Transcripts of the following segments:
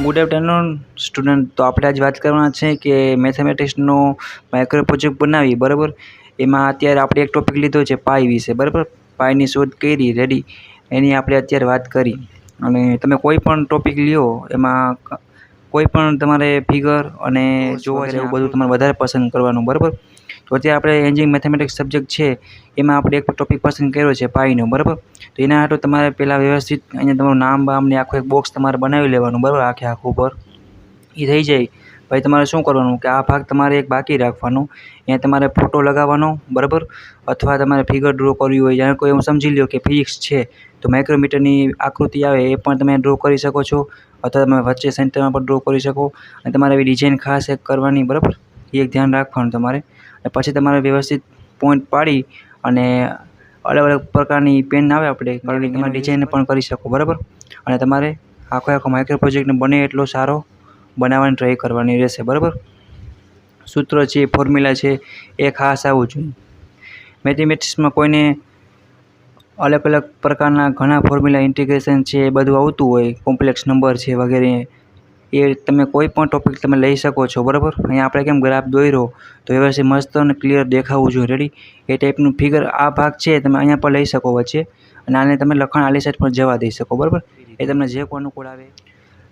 Good afternoon student. તો આપણે આજ વાત કરવાના છે કે મેથેમેટિક્સનો માઇક્રો પ્રોજેક્ટ બનાવી, બરાબર. એમાં અત્યારે આપણે એક ટોપિક લીધો છે પાઈ વિશે, બરાબર. પાઈની શોધ કરી, રેડી. એની આપણે અત્યારે વાત કરી. અને તમે કોઈ પણ ટોપિક લ્યો, એમાં કોઈ પણ તમારે ફિગર અને જોવા છે એવું બધું તમારે વધારે પસંદ કરવાનું, બરાબર. તો અત્યારે આપણે એન્જિનિયરિંગ મેથેમેટિક્સ સબ્જેક્ટ છે એમાં આપણે એક ટોપિક પસંદ કર્યો છે પાઈનો, બરાબર. તો એના હાટું તમારે પહેલાં વ્યવસ્થિત અહીંયા તમારું નામ બામ ને આખું એક બોક્સ તમારે બનાવી લેવાનું, બરાબર. આખું ઉપર એ થઈ જાય પછી તમારે શું કરવાનું કે આ ભાગ તમારે એક બાકી રાખવાનો, અહીંયા તમારે ફોટો લગાવવાનો, બરાબર. અથવા તમારે ફિગર ડ્રો કરવી હોય, જાણે કોઈ એવું સમજી લો કે ફિઝિક્સ છે તો માઇક્રોમીટરની આકૃતિ આવે એ પણ તમે ડ્રો કરી શકો છો, અથવા તમે વચ્ચે સેન્ટરમાં પણ ડ્રો કરી શકો. અને તમારે એવી ડિઝાઇન ખાસ એક કરવાની, બરાબર. એ એક ધ્યાન રાખવાનું તમારે. અને પછી તમારે વ્યવસ્થિત પોઈન્ટ પાડી અને અલગ અલગ પ્રકારની પેન આવે આપણે કરવી, તમારે ડિઝાઇન પણ કરી શકો, બરાબર. અને તમારે આખો માઇક્રો પ્રોજેક્ટને બને એટલો સારો બનાવવાની ટ્રાય કરવાની રહેશે, બરાબર. સૂત્ર છે, ફોર્મ્યુલા છે, એ ખાસ આવવું જોઈએ. મેથેમેટિક્સમાં કોઈને અલગ અલગ પ્રકારના ઘણા ફોર્મ્યુલા, ઇન્ટિગ્રેશન છે, એ બધું આવતું હોય, કોમ્પ્લેક્સ નંબર છે વગેરે. એ તમે કોઈ પણ ટોપિક તમે લઈ શકો છો, બરાબર. અહીંયા આપણે કેમ ગ્રાફ દોર્યો તો વ્યવસ્થિત મસ્ત અને ક્લિયર દેખાવું જોઈએ, રેડી. એ ટાઈપનું ફિગર આ ભાગ છે તમે અહીંયા પણ લઈ શકો વચ્ચે, અને આને તમે લખાણ આલી સાઈડ પણ જવા દઈ શકો, બરાબર. એ તમને જે કોઈ અનુકૂળ આવે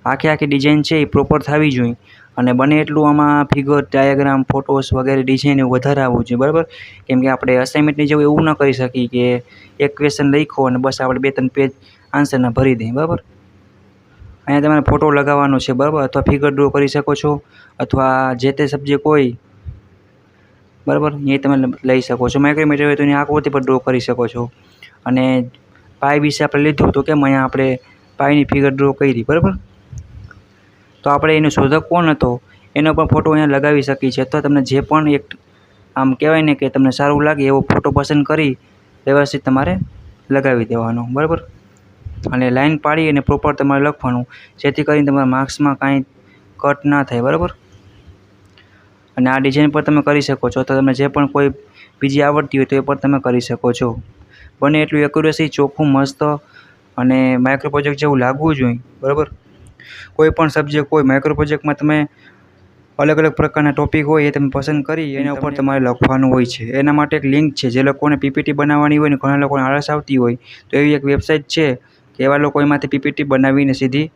આખી ડિઝાઇન છે એ પ્રોપર થવી જોઈએ. અને બને એટલું આમાં ફિગર, ડાયાગ્રામ, ફોટોસ વગેરે ડિઝાઇન એવું વધારે આવવું જોઈએ, બરાબર. કેમ કે આપણે અસાઇનમેન્ટની જેવું એવું ન કરી શકીએ કે એક ક્વેશ્ચન લખો અને બસ આપણે 2-3 પેજ આન્સરના ભરી દઈએ, બરાબર. અહીંયા તમારે ફોટો લગાવવાનો છે, બરાબર. અથવા ફિગર ડ્રો કરી શકો છો, અથવા જે તે સબ્જેક્ટ હોય, બરાબર, એ તમે લઈ શકો છો. માઇક્રોમીટર હોય તો એની આકૃતિ પર ડ્રો કરી શકો છો. અને પાઈ વિશે આપણે લીધું તો કેમ અહીંયા આપણે પાઈની ફિગર ડ્રો કરી, બરાબર. તો આપણે એનો શોધક કોણ હતો એનો પણ ફોટો અહીંયા લગાવી શકીએ છીએ. અથવા તમને જે પણ એક આમ કહેવાય ને કે તમને સારું લાગે એવો ફોટો પસંદ કરી વ્યવસ્થિત તમારે લગાવી દેવાનો, બરાબર. અને લાઈન પાડી અને પ્રોપર તમારે લખવાનું, જેથી કરીને તમારા માર્ક્સમાં કાંઈ કટ ના થાય, બરાબર. અને આ ડિઝાઇન પર તમે કરી શકો છો, તો તમને જે પણ કોઈ બીજી આવડતી હોય તો એ પણ તમે કરી શકો છો. બને એટલું એક્યુરેસી, ચોખ્ખું, મસ્ત અને માઇક્રો પ્રોજેક્ટ જેવું લાગવું જોઈએ, બરાબર. કોઈ પણ સબ્જેક્ટ હોય, માઇક્રો પ્રોજેક્ટમાં તમે અલગ અલગ પ્રકારના ટોપિક હોય એ તમે પસંદ કરી એના ઉપર તમારે લખવાનું હોય છે. એના માટે એક લિંક છે, જે લોકોને પીપીટી બનાવવાની હોય ને ઘણા લોકોને આળસ આવતી હોય તો એવી એક વેબસાઇટ છે કે એવા લોકો એમાંથી પીપીટી બનાવીને સીધી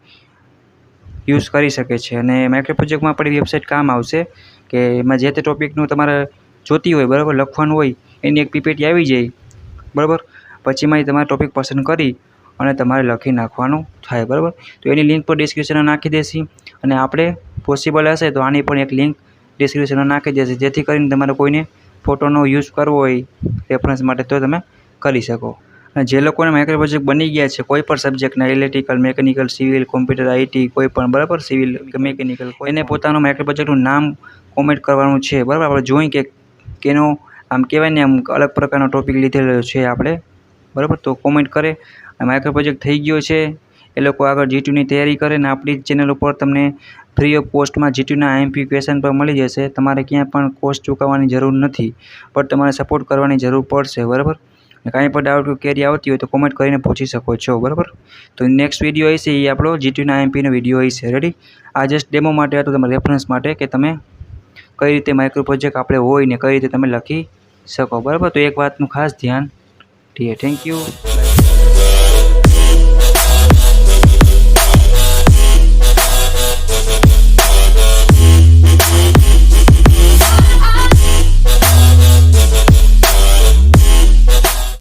યુઝ કરી શકે છે. અને માઇક્રો પ્રોજેક્ટમાં પણ વેબસાઇટ કામ આવશે કે એમાં જે તે ટોપિકનું તમારે જોતી હોય, બરાબર, લખવાનું હોય એની એક પીપીટી આવી જાય, બરાબર. પછી એમાં તમારે ટોપિક પસંદ કરી અને તમારે લખી નાખવાનું થાય, બરાબર. તો એની લિંક પર ડિસ્ક્રિપ્શનમાં નાખી દેશી. અને આપણે પોસિબલ હશે તો આની પણ એક લિંક ડિસ્ક્રિપ્શનમાં નાખી દેશે, જેથી કરીને તમારે કોઈને ફોટોનો યુઝ કરવો હોય રેફરન્સ માટે તો તમે કરી શકો. અને જે લોકોને માઇક્રો પ્રોજેક્ટ બની ગયા છે કોઈ પણ સબ્જેક્ટના, electrical, mechanical, civil, computer, IT, કોઈ પણ, બરાબર, સિવિલ કે મિકેનિકલ, એને પોતાનું માઇક્રો પ્રોજેક્ટનું નામ કોમેન્ટ કરવાનું છે, બરાબર. આપણે જોઈ કે કેનો આમ કહેવાય ને આમ અલગ પ્રકારનો ટોપિક લીધેલો છે આપણે, બરાબર. તો કોમેન્ટ કરે માઇક્રો પ્રોજેક્ટ થઈ ગયો છે, એ લોકો આગળ G2ની તૈયારી કરે. ને આપણી ચેનલ ઉપર તમને ફ્રી ઓફ કોસ્ટમાં G2ના IMP ક્વેશ્ચન પર મળી જશે. તમારે ક્યાં પણ કોસ્ટ ચૂકવવાની જરૂર નથી, પણ તમારે સપોર્ટ કરવાની જરૂર પડશે, બરાબર. કાંઈ પણ ડાઉટ ક્વેરી આવતી હોય તો કોમેન્ટ કરીને પૂછી શકો છો, બરાબર. તો નેક્સ્ટ વિડીયો હશે એ આપણો G2ના IMPનો વિડીયો હશે, રેડી. આ જસ્ટ ડેમો માટે હતો, તમારા રેફરન્સ માટે કે તમે કઈ રીતે માઇક્રો પ્રોજેક્ટ આપણે હોય ને કઈ રીતે તમે લખી શકો, બરાબર. તો એક વાતનું ખાસ ધ્યાન. ઠીક, થેન્ક યુ.